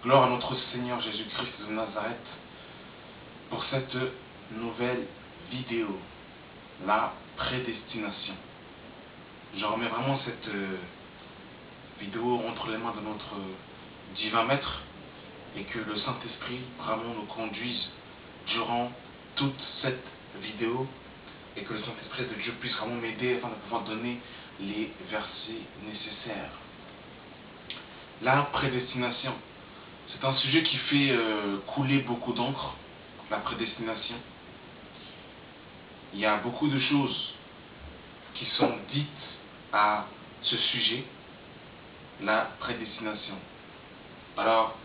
Gloire à notre Seigneur Jésus-Christ de Nazareth pour cette nouvelle vidéo, la prédestination. Je remets vraiment cette vidéo entre les mains de notre divin maître et que le Saint-Esprit vraiment nous conduise durant toute cette vidéo et que le Saint-Esprit de Dieu puisse vraiment m'aider afin de pouvoir donner les versets nécessaires. La prédestination, c'est un sujet qui fait couler beaucoup d'encre, la prédestination. Il y a beaucoup de choses qui sont dites à ce sujet, la prédestination. Alors,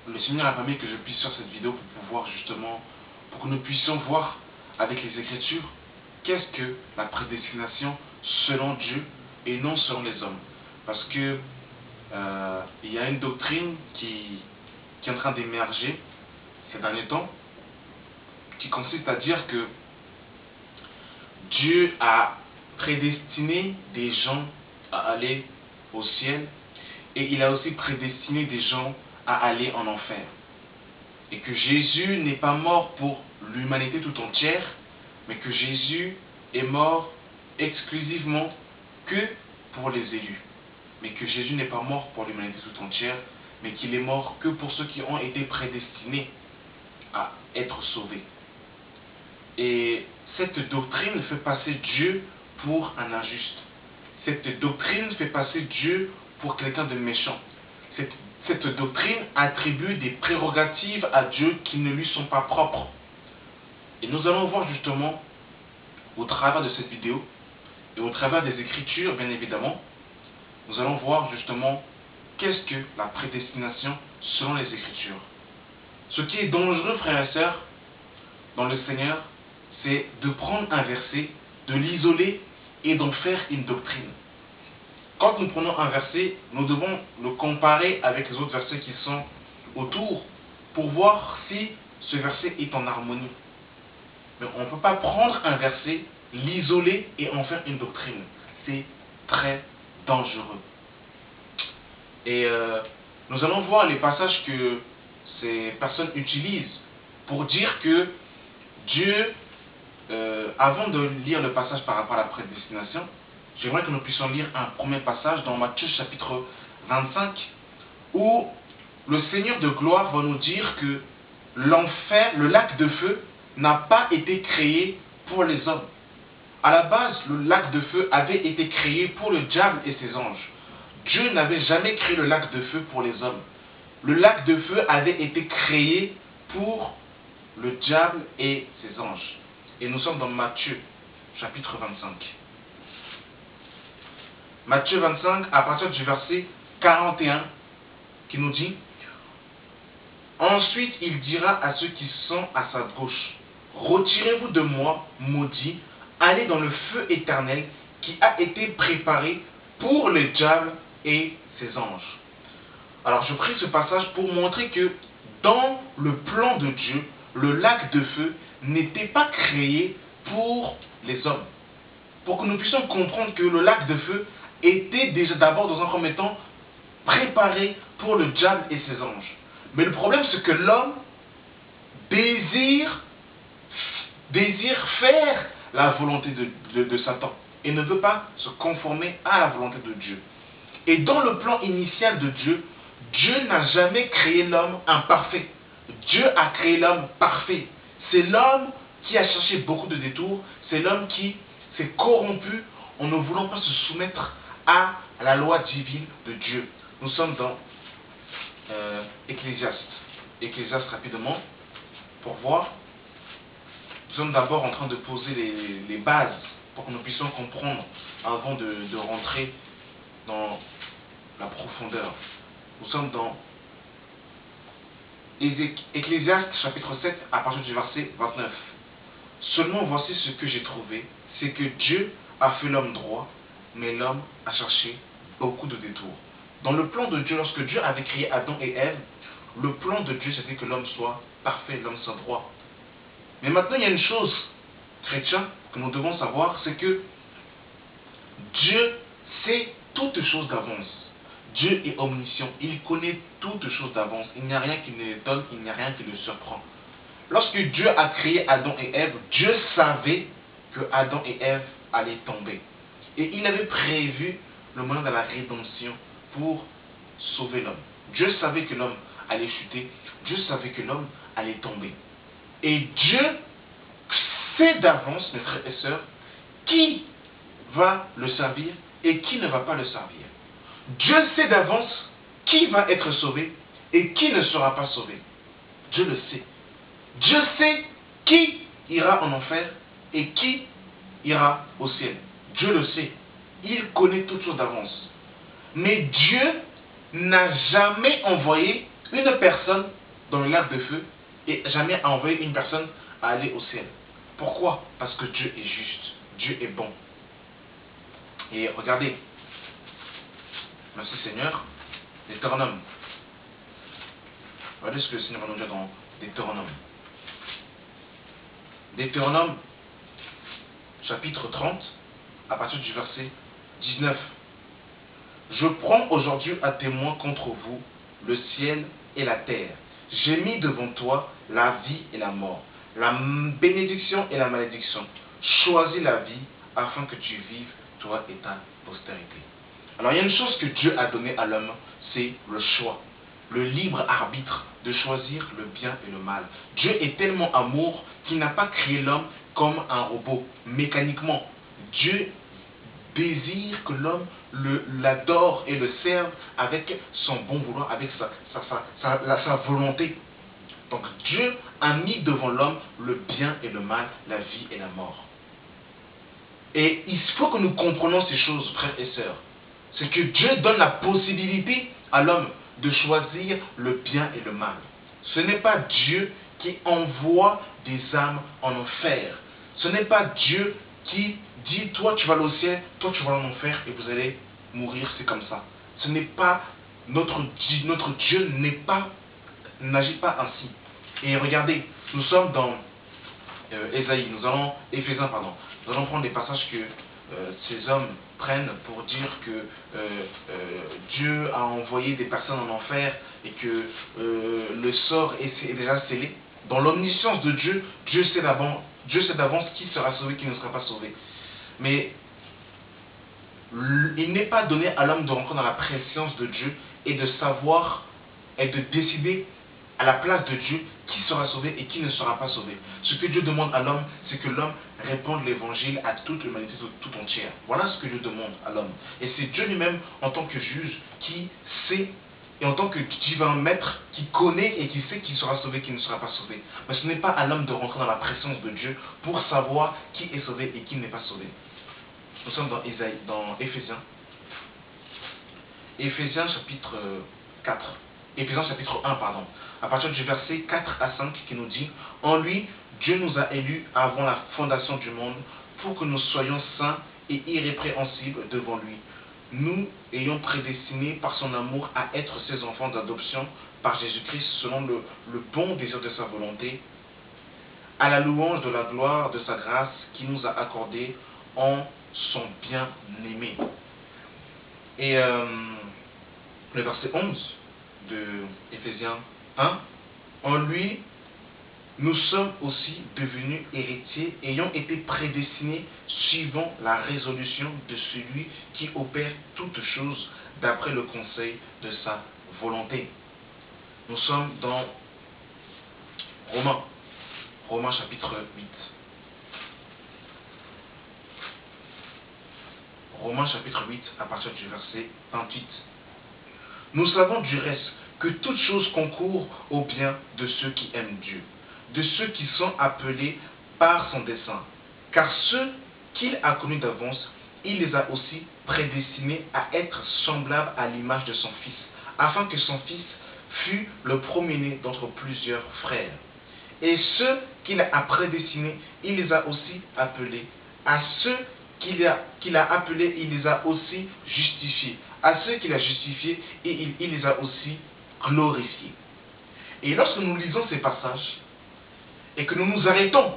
le Seigneur a permis que je puisse faire cette vidéo pour pouvoir justement, pour que nous puissions voir avec les Écritures, qu'est-ce que la prédestination selon Dieu et non selon les hommes. Parce que il y a une doctrine qui est en train d'émerger ces derniers temps, qui consiste à dire que Dieu a prédestiné des gens à aller au ciel et il a aussi prédestiné des gens à aller en enfer. Et que Jésus n'est pas mort pour l'humanité tout entière, mais que Jésus est mort exclusivement que pour les élus. Mais que Jésus n'est pas mort pour l'humanité tout entière, mais qu'il est mort que pour ceux qui ont été prédestinés à être sauvés. Et cette doctrine fait passer Dieu pour un injuste. Cette doctrine fait passer Dieu pour quelqu'un de méchant. Cette doctrine attribue des prérogatives à Dieu qui ne lui sont pas propres. Et nous allons voir justement, au travers de cette vidéo, et au travers des Écritures bien évidemment, nous allons voir justement qu'est-ce que la prédestination selon les Écritures. Ce qui est dangereux, frères et sœurs, dans le Seigneur, c'est de prendre un verset, de l'isoler et d'en faire une doctrine. Quand nous prenons un verset, nous devons le comparer avec les autres versets qui sont autour pour voir si ce verset est en harmonie. Mais on ne peut pas prendre un verset, l'isoler et en faire une doctrine. C'est très dangereux. Et nous allons voir les passages que ces personnes utilisent pour dire que Dieu, avant de lire le passage par rapport à la prédestination, j'aimerais que nous puissions lire un premier passage dans Matthieu chapitre 25, où le Seigneur de gloire va nous dire que l'enfer, le lac de feu, n'a pas été créé pour les hommes. À la base, le lac de feu avait été créé pour le diable et ses anges. Dieu n'avait jamais créé le lac de feu pour les hommes. Le lac de feu avait été créé pour le diable et ses anges. Et nous sommes dans Matthieu, chapitre 25. Matthieu 25, à partir du verset 41, qui nous dit: Ensuite, il dira à ceux qui sont à sa gauche: Retirez-vous de moi, maudits, allez dans le feu éternel qui a été préparé pour le diable et ses anges. Alors, je prie ce passage pour montrer que dans le plan de Dieu, le lac de feu n'était pas créé pour les hommes. Pour que nous puissions comprendre que le lac de feu était déjà d'abord dans un premier temps préparé pour le diable et ses anges. Mais le problème, c'est que l'homme désire faire la volonté de Satan et ne veut pas se conformer à la volonté de Dieu. Et dans le plan initial de Dieu, Dieu n'a jamais créé l'homme imparfait. Dieu a créé l'homme parfait. C'est l'homme qui a cherché beaucoup de détours. C'est l'homme qui s'est corrompu en ne voulant pas se soumettre à la loi divine de Dieu. Nous sommes dans Ecclésiaste. Ecclésiaste rapidement, pour voir. Nous sommes d'abord en train de poser les bases pour que nous puissions comprendre avant de rentrer dans la profondeur. Nous sommes dans Ecclésiaste chapitre 7 à partir du verset 29. Seulement voici ce que j'ai trouvé, c'est que Dieu a fait l'homme droit, mais l'homme a cherché beaucoup de détours. Dans le plan de Dieu, lorsque Dieu avait créé Adam et Ève, le plan de Dieu c'était que l'homme soit parfait, l'homme soit droit. Mais maintenant il y a une chose, chrétiens, que nous devons savoir, c'est que Dieu sait toutes choses d'avance. Dieu est omniscient, il connaît toutes choses d'avance, il n'y a rien qui ne l'étonne, il n'y a rien qui le surprend. Lorsque Dieu a créé Adam et Ève, Dieu savait que Adam et Ève allaient tomber. Et il avait prévu le moyen de la rédemption pour sauver l'homme. Dieu savait que l'homme allait chuter, Dieu savait que l'homme allait tomber. Et Dieu sait d'avance, mes frères et sœurs, qui va le servir et qui ne va pas le servir. Dieu sait d'avance qui va être sauvé et qui ne sera pas sauvé. Dieu le sait. Dieu sait qui ira en enfer et qui ira au ciel. Dieu le sait. Il connaît toutes choses d'avance. Mais Dieu n'a jamais envoyé une personne dans le lac de feu et jamais envoyé une personne à aller au ciel. Pourquoi? Parce que Dieu est juste. Dieu est bon. Et regardez. Merci Seigneur. Deutéronome. Regardez ce que le Seigneur va nous dire dans Deutéronome. Deutéronome, chapitre 30, à partir du verset 19. Je prends aujourd'hui à témoin contre vous le ciel et la terre. J'ai mis devant toi la vie et la mort, la bénédiction et la malédiction. Choisis la vie afin que tu vives, toi et ta postérité. Alors il y a une chose que Dieu a donnée à l'homme, c'est le choix, le libre arbitre de choisir le bien et le mal. Dieu est tellement amour qu'il n'a pas créé l'homme comme un robot, mécaniquement. Dieu désire que l'homme l'adore et le serve avec son bon vouloir, avec sa volonté. Donc Dieu a mis devant l'homme le bien et le mal, la vie et la mort. Et il faut que nous comprenions ces choses, frères et sœurs. C'est que Dieu donne la possibilité à l'homme de choisir le bien et le mal. Ce n'est pas Dieu qui envoie des âmes en enfer. Ce n'est pas Dieu qui dit, toi tu vas aller au ciel, toi tu vas en enfer et vous allez mourir, c'est comme ça. Ce n'est pas notre Dieu n'agit pas ainsi. Et regardez, nous sommes dans Éphésiens, pardon. Nous allons prendre des passages que ces hommes prennent pour dire que Dieu a envoyé des personnes en enfer et que le sort est déjà scellé. Dans l'omniscience de Dieu, Dieu sait d'avance qui sera sauvé, qui ne sera pas sauvé. Mais il n'est pas donné à l'homme de rentrer dans la préscience de Dieu et de savoir et de décider à la place de Dieu qui sera sauvé et qui ne sera pas sauvé. Ce que Dieu demande à l'homme, c'est que l'homme répande l'évangile à toute l'humanité tout entière. Voilà ce que Dieu demande à l'homme. Et c'est Dieu lui-même, en tant que juge, qui sait, et en tant que divin maître, qui connaît et qui sait qui sera sauvé, qui ne sera pas sauvé. Mais ce n'est pas à l'homme de rentrer dans la présence de Dieu pour savoir qui est sauvé et qui n'est pas sauvé. Nous sommes dans Éphésiens. Éphésiens chapitre 4. Éphésiens chapitre 1, pardon. À partir du verset 4 à 5 qui nous dit: en lui, Dieu nous a élus avant la fondation du monde pour que nous soyons saints et irrépréhensibles devant lui. Nous ayons prédestiné par son amour à être ses enfants d'adoption par Jésus-Christ selon le bon désir de sa volonté, à la louange de la gloire de sa grâce qui nous a accordé en son bien-aimé. Et le verset 11 de Éphésiens 1, en lui, nous sommes aussi devenus héritiers, ayant été prédestinés suivant la résolution de celui qui opère toutes choses d'après le conseil de sa volonté. Nous sommes dans Romains chapitre 8. Romains chapitre 8 à partir du verset 28. Nous savons du reste que toute chose concourt au bien de ceux qui aiment Dieu, de ceux qui sont appelés par son dessein. Car ceux qu'il a connus d'avance, il les a aussi prédestinés à être semblables à l'image de son Fils, afin que son Fils fût le premier-né d'entre plusieurs frères. Et ceux qu'il a prédestinés, il les a aussi appelés. À ceux qu'il a appelés, il les a aussi justifiés. À ceux qu'il a justifiés, et il les a aussi glorifiés. Et lorsque nous lisons ces passages, et que nous nous arrêtons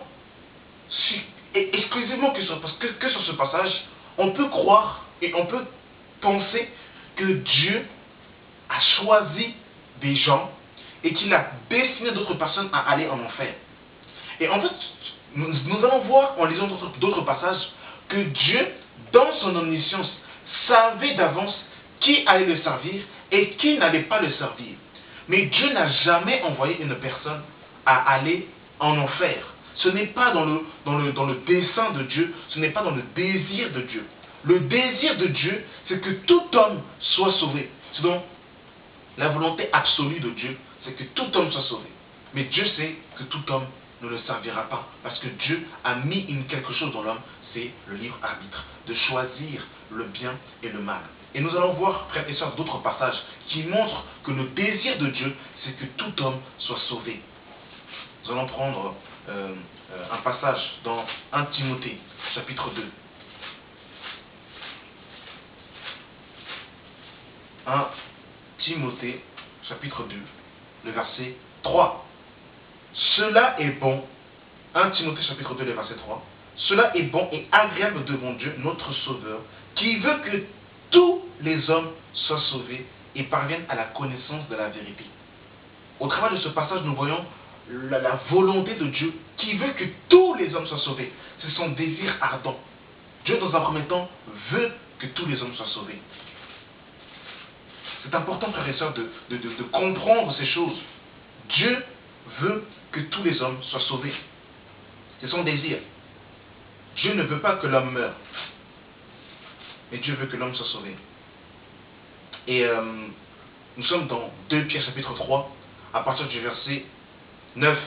exclusivement que sur ce passage, on peut croire et on peut penser que Dieu choisi des gens et qu'il a destiné d'autres personnes à aller en enfer. Et en fait, nous allons voir en lisant d'autres passages que Dieu, dans son omniscience, savait d'avance qui allait le servir et qui n'allait pas le servir. Mais Dieu n'a jamais envoyé une personne à aller en enfer. Ce n'est pas dans le dessein de Dieu, ce n'est pas dans le désir de Dieu. Le désir de Dieu, c'est que tout homme soit sauvé. C'est donc la volonté absolue de Dieu, c'est que tout homme soit sauvé. Mais Dieu sait que tout homme ne le servira pas, parce que Dieu a mis quelque chose dans l'homme, c'est le libre arbitre, de choisir le bien et le mal. Et nous allons voir, frères et sœurs, d'autres passages qui montrent que le désir de Dieu, c'est que tout homme soit sauvé. Nous allons prendre un passage dans 1 Timothée, chapitre 2. 1 Timothée, chapitre 2, le verset 3. Cela est bon, 1 Timothée, chapitre 2, le verset 3. Cela est bon et agréable devant Dieu, notre Sauveur, qui veut que tous les hommes soient sauvés et parviennent à la connaissance de la vérité. Au travers de ce passage, nous voyons la volonté de Dieu qui veut que tous les hommes soient sauvés. C'est son désir ardent. Dieu, dans un premier temps, veut que tous les hommes soient sauvés. C'est important, frères et sœurs, de comprendre ces choses. Dieu veut que tous les hommes soient sauvés. C'est son désir. Dieu ne veut pas que l'homme meure. Mais Dieu veut que l'homme soit sauvé. Et nous sommes dans 2 Pierre chapitre 3, à partir du verset 9.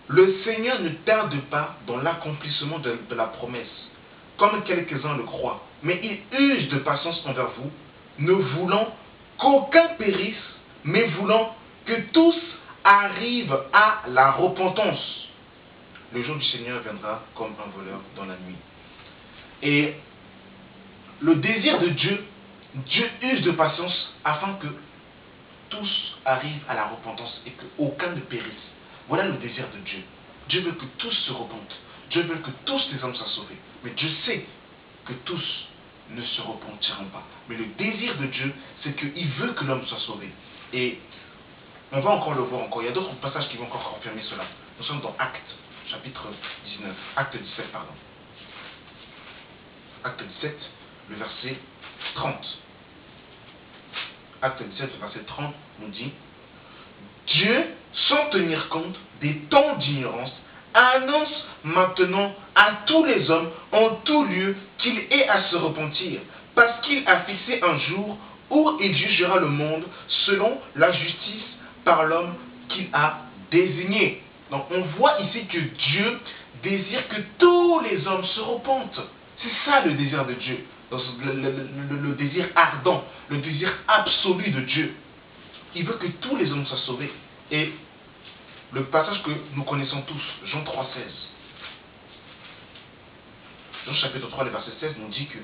Le Seigneur ne tarde pas dans l'accomplissement de la promesse, comme quelques-uns le croient, mais il use de patience envers vous, ne voulant qu'aucun périsse, mais voulant que tous arrivent à la repentance. Le jour du Seigneur viendra comme un voleur dans la nuit. Et le désir de Dieu, Dieu use de patience afin que tous arrivent à la repentance et qu'aucun ne périsse. Voilà le désir de Dieu. Dieu veut que tous se repentent. Dieu veut que tous les hommes soient sauvés. Mais Dieu sait que tous ne se repentiront pas. Mais le désir de Dieu, c'est qu'il veut que l'homme soit sauvé. Et on va encore le voir encore. Il y a d'autres passages qui vont encore confirmer cela. Nous sommes dans Actes, chapitre 19. Acte 17, pardon. Acte 17, le verset 30. Acte 17, le verset 30 nous dit: Dieu, sans tenir compte des temps d'ignorance, annonce maintenant à tous les hommes en tout lieu qu'il est à se repentir, parce qu'il a fixé un jour où il jugera le monde selon la justice par l'homme qu'il a désigné. Donc on voit ici que Dieu désire que tous les hommes se repentent. C'est ça le désir de Dieu, le désir ardent, le désir absolu de Dieu. Il veut que tous les hommes soient sauvés. Et le passage que nous connaissons tous, Jean 3,16. Jean chapitre 3, le verset 16 nous dit que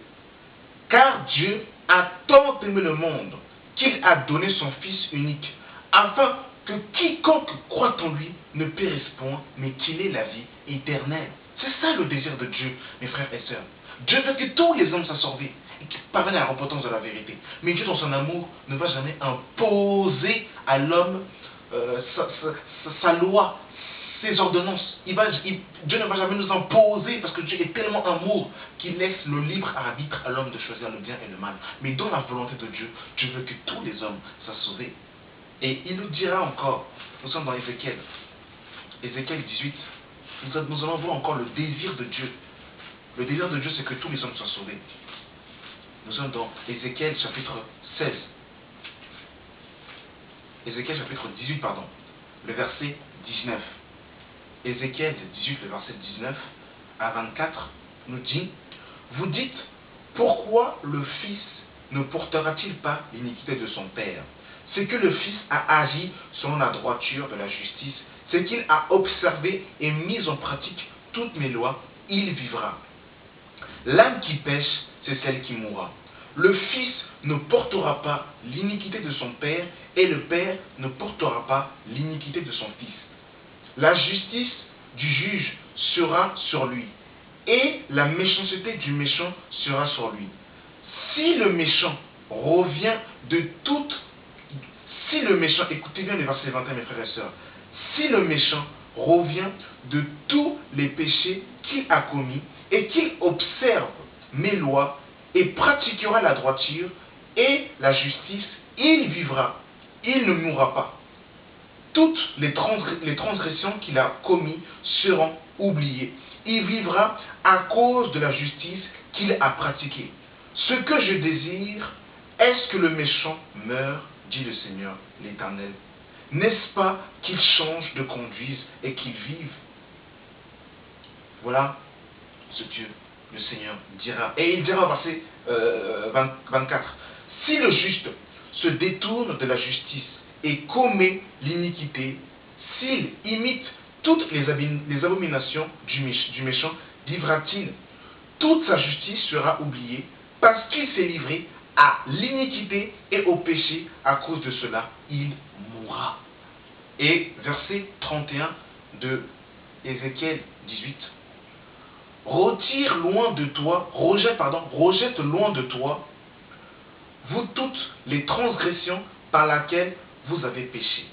car Dieu a tant aimé le monde qu'il a donné son Fils unique, afin que quiconque croit en lui ne périsse point, mais qu'il ait la vie éternelle. C'est ça le désir de Dieu, mes frères et sœurs. Dieu veut que tous les hommes soient sauvés et qu'ils parviennent à la repentance de la vérité. Mais Dieu, dans son amour, ne va jamais imposer à l'homme sa loi, ses ordonnances. Dieu ne va jamais nous imposer, parce que Dieu est tellement amour qu'il laisse le libre arbitre à l'homme de choisir le bien et le mal. Mais dans la volonté de Dieu, Dieu veut que tous les hommes soient sauvés. Et il nous dira encore, nous sommes dans Ézéchiel 18, nous allons voir encore le désir de Dieu. Le désir de Dieu, c'est que tous les hommes soient sauvés. Nous sommes dans Ézéchiel chapitre 16. Ézéchiel chapitre 18, pardon, le verset 19. Ézéchiel 18, le verset 19 à 24, nous dit: Vous dites, pourquoi le Fils ne portera-t-il pas l'iniquité de son Père? C'est que le Fils a agi selon la droiture de la justice, c'est qu'il a observé et mis en pratique toutes mes lois, il vivra. L'âme qui pêche, c'est celle qui mourra. Le Fils ne portera pas l'iniquité de son Père, et le Père ne portera pas l'iniquité de son Fils. La justice du juge sera sur lui, et la méchanceté du méchant sera sur lui. Si le méchant revient de toute Si le méchant, écoutez bien le verset 21, mes frères et sœurs, si le méchant revient de tous les péchés qu'il a commis et qu'il observe mes lois et pratiquera la droiture et la justice, il vivra, il ne mourra pas. Toutes les transgressions qu'il a commises seront oubliées. Il vivra à cause de la justice qu'il a pratiquée. Ce que je désire, est-ce que le méchant meure, dit le Seigneur l'Éternel. N'est-ce pas qu'il change de conduite et qu'il vive? Voilà ce Dieu, le Seigneur, dira. Et il dira, verset 24, si le juste se détourne de la justice et commet l'iniquité, s'il imite toutes les abominations du méchant, vivra-t-il? Toute sa justice sera oubliée, parce qu'il s'est livré à l'iniquité et au péché. À cause de cela, il mourra. Et verset 31 de Ézéchiel 18. Rejette loin de toi, vous toutes les transgressions par lesquelles vous avez péché.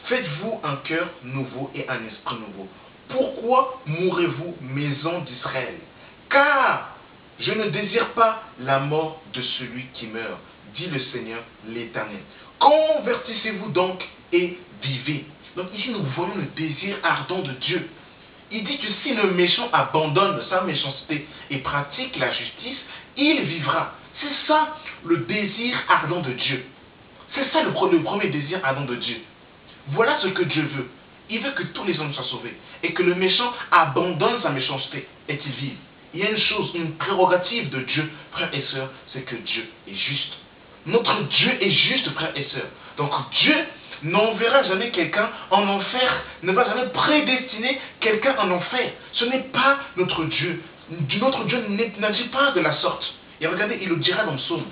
Faites-vous un cœur nouveau et un esprit nouveau. Pourquoi mourrez-vous, maison d'Israël? Car je ne désire pas la mort de celui qui meurt, dit le Seigneur l'Éternel. Convertissez-vous donc et vivez. Donc ici nous voyons le désir ardent de Dieu. Il dit que si le méchant abandonne sa méchanceté et pratique la justice, il vivra. C'est ça le désir ardent de Dieu. C'est ça le premier désir ardent de Dieu. Voilà ce que Dieu veut. Il veut que tous les hommes soient sauvés et que le méchant abandonne sa méchanceté et qu'il vive. Il y a une chose, une prérogative de Dieu, frères et sœurs, c'est que Dieu est juste. Notre Dieu est juste, frères et sœurs. Donc Dieu n'enverra jamais quelqu'un en enfer, ne va jamais prédestiner quelqu'un en enfer. Ce n'est pas notre Dieu. Notre Dieu n'agit pas de la sorte. Et regardez, il le dira dans le psaume.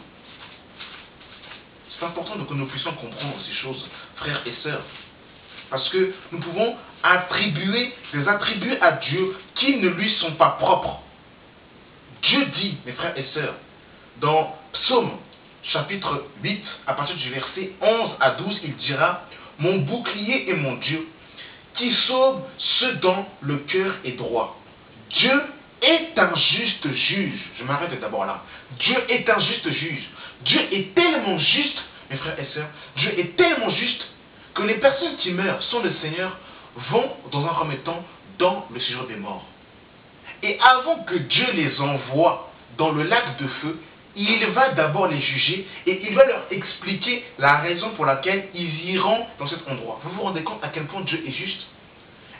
C'est important que nous puissions comprendre ces choses, frères et sœurs. Parce que nous pouvons attribuer des attributs à Dieu qui ne lui sont pas propres. Dieu dit, mes frères et sœurs, dans Psaume chapitre 8, à partir du verset 11 à 12, il dira « Mon bouclier est mon Dieu, qui sauve ceux dont le cœur est droit. Dieu est un juste juge. » Je m'arrête d'abord là. Dieu est un juste juge. Dieu est tellement juste, mes frères et sœurs, Dieu est tellement juste que les personnes qui meurent sans le Seigneur vont, dans un premier temps, dans le séjour des morts. Et avant que Dieu les envoie dans le lac de feu, il va d'abord les juger et il va leur expliquer la raison pour laquelle ils iront dans cet endroit. Vous vous rendez compte à quel point Dieu est juste?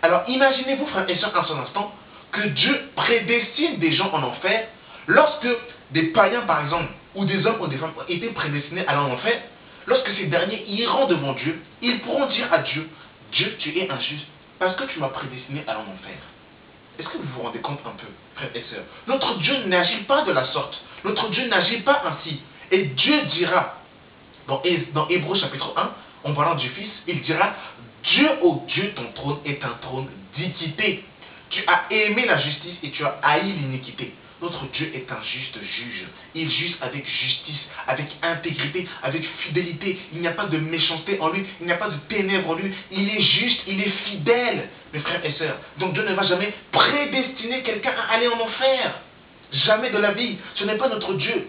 Alors imaginez-vous, frères et sœurs, un seul instant, que Dieu prédestine des gens en enfer lorsque des païens, par exemple, ou des hommes ou des femmes étaient prédestinés à aller en enfer. Lorsque ces derniers iront devant Dieu, ils pourront dire à Dieu, Dieu, tu es injuste parce que tu m'as prédestiné à aller en enfer. Est-ce que vous vous rendez compte un peu, frères et sœurs? Notre Dieu n'agit pas de la sorte. Notre Dieu n'agit pas ainsi. Et Dieu dira, dans Hébreux chapitre 1, en parlant du Fils, il dira, Dieu, oh Dieu, ton trône est un trône d'équité. Tu as aimé la justice et tu as haï l'iniquité. Notre Dieu est un juste juge. Il juge avec justice, avec intégrité, avec fidélité. Il n'y a pas de méchanceté en lui, il n'y a pas de ténèbres en lui. Il est juste, il est fidèle, mes frères et sœurs. Donc Dieu ne va jamais prédestiner quelqu'un à aller en enfer. Jamais de la vie. Ce n'est pas notre Dieu.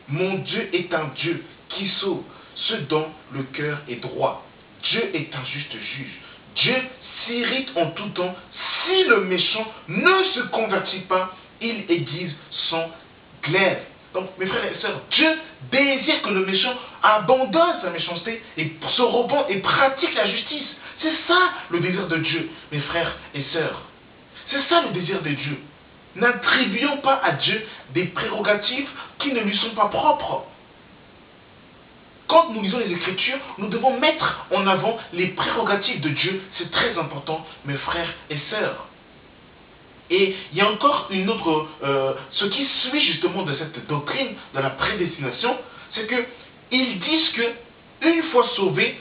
Mon Dieu est un Dieu qui sauve ceux dont le cœur est droit. Dieu est un juste juge. Dieu s'irrite en tout temps. Si le méchant ne se convertit pas, il aiguise son glaive. Donc, mes frères et sœurs, Dieu désire que le méchant abandonne sa méchanceté et se repent et pratique la justice. C'est ça le désir de Dieu, mes frères et sœurs. C'est ça le désir de Dieu. N'attribuons pas à Dieu des prérogatives qui ne lui sont pas propres. Quand nous lisons les Écritures, nous devons mettre en avant les prérogatives de Dieu. C'est très important, mes frères et sœurs. Et il y a encore une autre... ce qui suit justement de cette doctrine de la prédestination, c'est qu'ils disent que une fois sauvé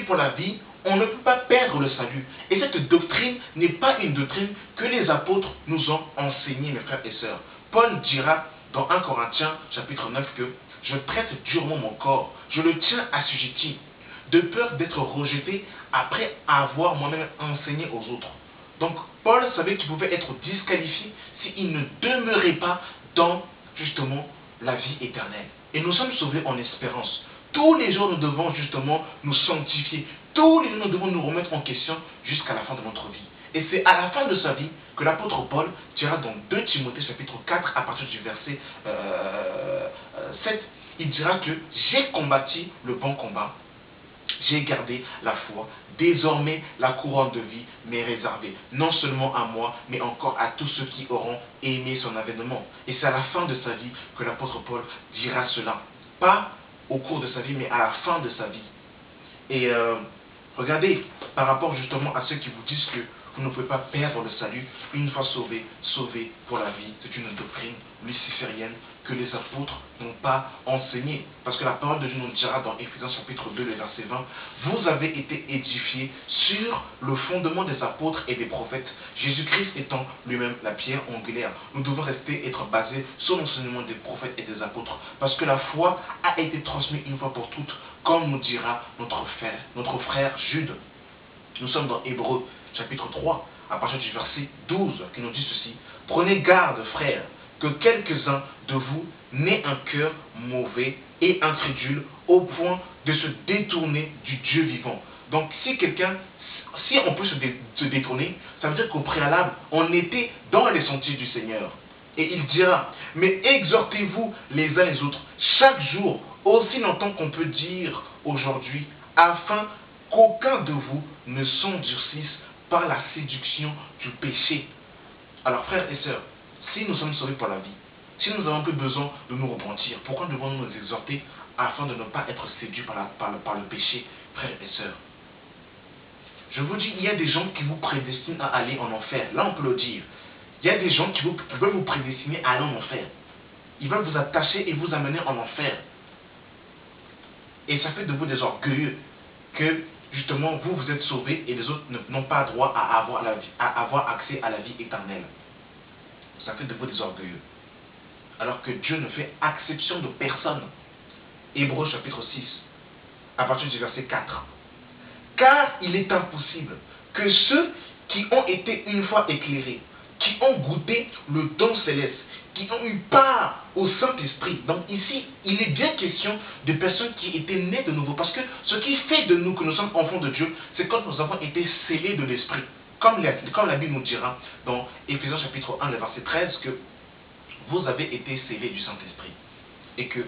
pour la vie, on ne peut pas perdre le salut. Et cette doctrine n'est pas une doctrine que les apôtres nous ont enseignée, mes frères et sœurs. Paul dira dans 1 Corinthiens chapitre 9 que je traite durement mon corps, je le tiens assujetti. de peur d'être rejeté après avoir moi-même enseigné aux autres. Donc Paul savait qu'il pouvait être disqualifié s'il ne demeurait pas dans justement la vie éternelle. Et nous sommes sauvés en espérance. Tous les jours nous devons justement nous sanctifier. Tous les jours nous devons nous remettre en question jusqu'à la fin de notre vie. Et c'est à la fin de sa vie que l'apôtre Paul dira dans 2 Timothée chapitre 4 à partir du verset 7, il dira que j'ai combattu le bon combat, j'ai gardé la foi, désormais la couronne de vie m'est réservée, non seulement à moi, mais encore à tous ceux qui auront aimé son avènement. Et c'est à la fin de sa vie que l'apôtre Paul dira cela. Pas au cours de sa vie, mais à la fin de sa vie. Et regardez, par rapport justement à ceux qui vous disent que vous ne pouvez pas perdre le salut une fois sauvé, sauvé pour la vie. C'est une doctrine luciférienne que les apôtres n'ont pas enseignée. Parce que la parole de Dieu nous dira dans Éphésiens chapitre 2, le verset 20, vous avez été édifiés sur le fondement des apôtres et des prophètes, Jésus-Christ étant lui-même la pierre angulaire. Nous devons être basés sur l'enseignement des prophètes et des apôtres. Parce que la foi a été transmise une fois pour toutes, comme nous dira notre frère Jude. Nous sommes dans Hébreux chapitre 3, à partir du verset 12, qui nous dit ceci. Prenez garde, frères, que quelques-uns de vous n'aient un cœur mauvais et incrédule au point de se détourner du Dieu vivant. Donc si on peut se détourner, ça veut dire qu'au préalable, on était dans les sentiers du Seigneur. Et il dira, mais exhortez-vous les uns les autres, chaque jour, aussi longtemps qu'on peut dire aujourd'hui, afin qu'aucun de vous ne s'endurcisse par la séduction du péché. Alors frères et sœurs, si nous sommes sauvés pour la vie, si nous n'avons plus besoin de nous repentir, pourquoi devons-nous nous exhorter afin de ne pas être séduits par le péché, frères et sœurs? Je vous dis, il y a des gens qui vous prédestinent à aller en enfer. Là, on peut le dire. Il y a des gens qui veulent vous prédestiner à aller en enfer. Ils veulent vous attacher et vous amener en enfer. Et ça fait de vous des orgueilleux que justement vous êtes sauvés et les autres n'ont pas droit à avoir accès à la vie éternelle. Ça fait de vous des orgueilleux. Alors que Dieu ne fait exception de personne. Hébreux chapitre 6, à partir du verset 4. Car il est impossible que ceux qui ont été une fois éclairés, qui ont goûté le don céleste, qui ont eu part au Saint-Esprit. Donc ici, il est bien question de personnes qui étaient nées de nouveau. Parce que ce qui fait de nous que nous sommes enfants de Dieu, c'est quand nous avons été scellés de l'Esprit. Comme la Bible nous dira dans Éphésiens chapitre 1, le verset 13, que vous avez été scellés du Saint-Esprit. Et que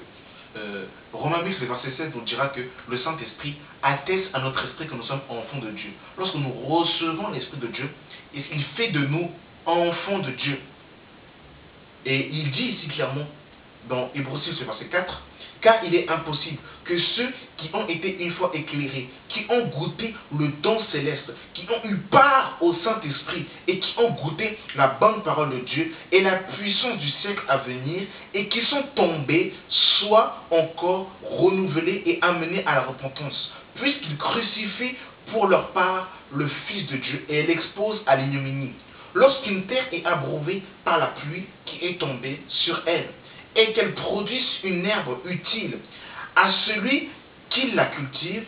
Romains 8, le verset 16 nous dira que le Saint-Esprit atteste à notre esprit que nous sommes enfants de Dieu. Lorsque nous recevons l'Esprit de Dieu, il fait de nous enfants de Dieu. Et il dit ici clairement, dans Hébreux 6, verset 4, car il est impossible que ceux qui ont été une fois éclairés, qui ont goûté le don céleste, qui ont eu part au Saint-Esprit et qui ont goûté la bonne parole de Dieu et la puissance du siècle à venir et qui sont tombés, soient encore renouvelés et amenés à la repentance, puisqu'ils crucifient pour leur part le Fils de Dieu et l'exposent à l'ignominie. Lorsqu'une terre est abreuvée par la pluie qui est tombée sur elle, et qu'elle produise une herbe utile à celui qui la cultive,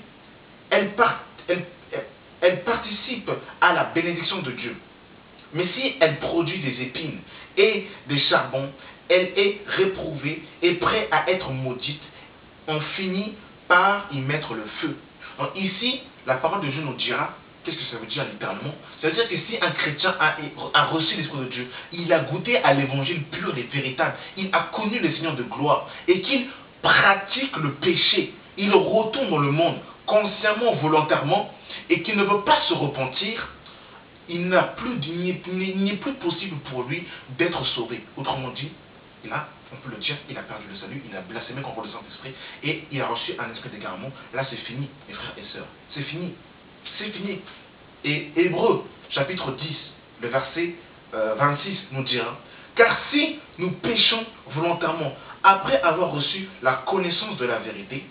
elle participe à la bénédiction de Dieu. Mais si elle produit des épines et des charbons, elle est réprouvée et prête à être maudite. On finit par y mettre le feu. Donc ici, la parole de Dieu nous dira, qu'est-ce que ça veut dire littéralement? Ça veut dire que si un chrétien a reçu l'Esprit de Dieu, il a goûté à l'évangile pur et véritable, il a connu le Seigneur de gloire, et qu'il pratique le péché, il retourne dans le monde, consciemment, volontairement, et qu'il ne veut pas se repentir, il n'est plus possible pour lui d'être sauvé. Autrement dit, on peut le dire, il a perdu le salut, il a blasphémé contre le Saint-Esprit, et il a reçu un esprit d'égarement. Là, c'est fini, mes frères et sœurs, c'est fini. C'est fini. Et Hébreux, chapitre 10, le verset 26 nous dira, car si nous péchons volontairement après avoir reçu la connaissance de la vérité,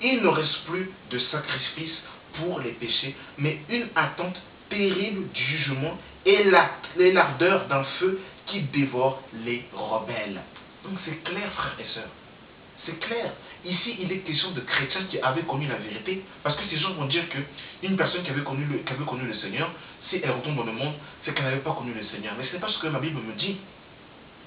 il ne reste plus de sacrifice pour les péchés, mais une attente terrible du jugement et l'ardeur d'un feu qui dévore les rebelles. Donc c'est clair, frères et sœurs. C'est clair. Ici, il est question de chrétiens qui avaient connu la vérité, parce que ces gens vont dire qu'une personne qui avait connu le Seigneur, si elle retourne dans le monde, c'est qu'elle n'avait pas connu le Seigneur. Mais ce n'est pas ce que ma Bible me dit.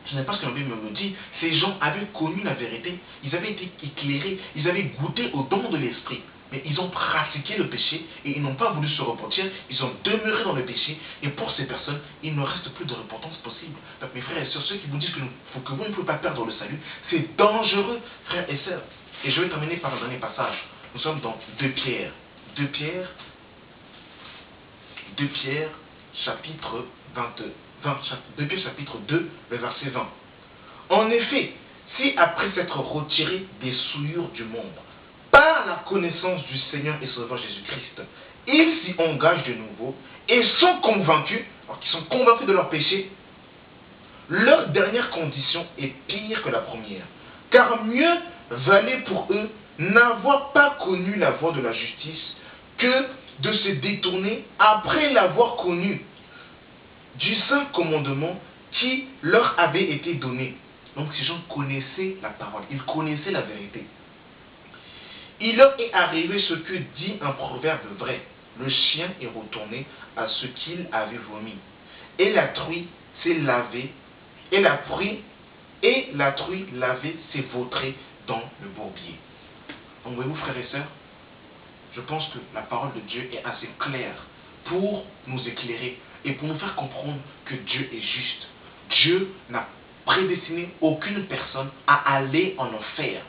Ce n'est pas ce que la Bible me dit. Ces gens avaient connu la vérité, ils avaient été éclairés, ils avaient goûté au don de l'Esprit. Mais ils ont pratiqué le péché et ils n'ont pas voulu se repentir, ils ont demeuré dans le péché. Et pour ces personnes, il ne reste plus de repentance possible. Donc mes frères et sœurs, ceux qui vous disent que vous ne pouvez pas perdre le salut, c'est dangereux, frères et sœurs. Et je vais terminer par un dernier passage. Nous sommes dans 2 Pierre. 2 Pierre, chapitre 2 Pierre chapitre 2, le verset 20. En effet, si après s'être retiré des souillures du monde, par la connaissance du Seigneur et Sauveur Jésus-Christ, ils s'y engagent de nouveau et sont convaincus, alors qu'ils sont convaincus de leur péché, leur dernière condition est pire que la première. Car mieux valait pour eux n'avoir pas connu la voie de la justice que de se détourner après l'avoir connu du saint commandement qui leur avait été donné. Donc ces gens connaissaient la parole, ils connaissaient la vérité. Il leur est arrivé ce que dit un proverbe vrai. Le chien est retourné à ce qu'il avait vomi. Et la truie s'est lavée, et la truie lavée s'est vautrée dans le bourbier. Donc voyez-vous, frères et sœurs, je pense que la parole de Dieu est assez claire pour nous éclairer et pour nous faire comprendre que Dieu est juste. Dieu n'a prédestiné aucune personne à aller en enfer.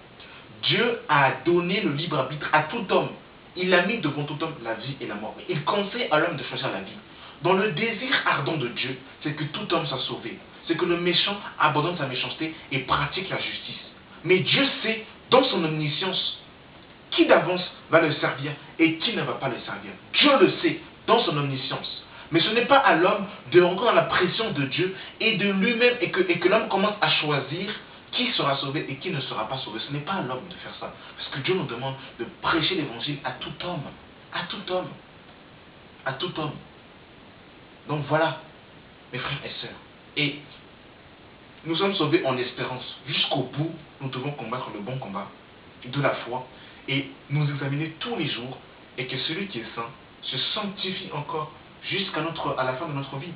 Dieu a donné le libre arbitre à tout homme. Il a mis devant tout homme la vie et la mort. Il conseille à l'homme de choisir la vie. Dans le désir ardent de Dieu, c'est que tout homme soit sauvé. C'est que le méchant abandonne sa méchanceté et pratique la justice. Mais Dieu sait, dans son omniscience, qui d'avance va le servir et qui ne va pas le servir. Dieu le sait, dans son omniscience. Mais ce n'est pas à l'homme de rentrer dans la pression de Dieu et de lui-même et que l'homme commence à choisir qui sera sauvé et qui ne sera pas sauvé. Ce n'est pas à l'homme de faire ça. Parce que Dieu nous demande de prêcher l'évangile à tout homme. À tout homme. À tout homme. Donc voilà, mes frères et sœurs. Et nous sommes sauvés en espérance. Jusqu'au bout, nous devons combattre le bon combat de la foi et nous examiner tous les jours et que celui qui est saint se sanctifie encore jusqu'à la fin de notre vie.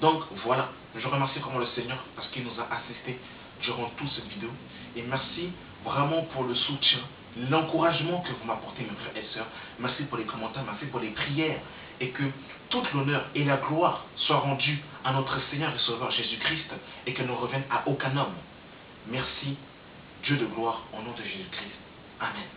Donc voilà, je remercie vraiment le Seigneur parce qu'il nous a assistés durant toute cette vidéo. Et merci vraiment pour le soutien, l'encouragement que vous m'apportez, mes frères et sœurs. Merci pour les commentaires, merci pour les prières. Et que toute l'honneur et la gloire soient rendues à notre Seigneur et Sauveur Jésus-Christ et qu'elle ne revienne à aucun homme. Merci, Dieu de gloire, au nom de Jésus-Christ. Amen.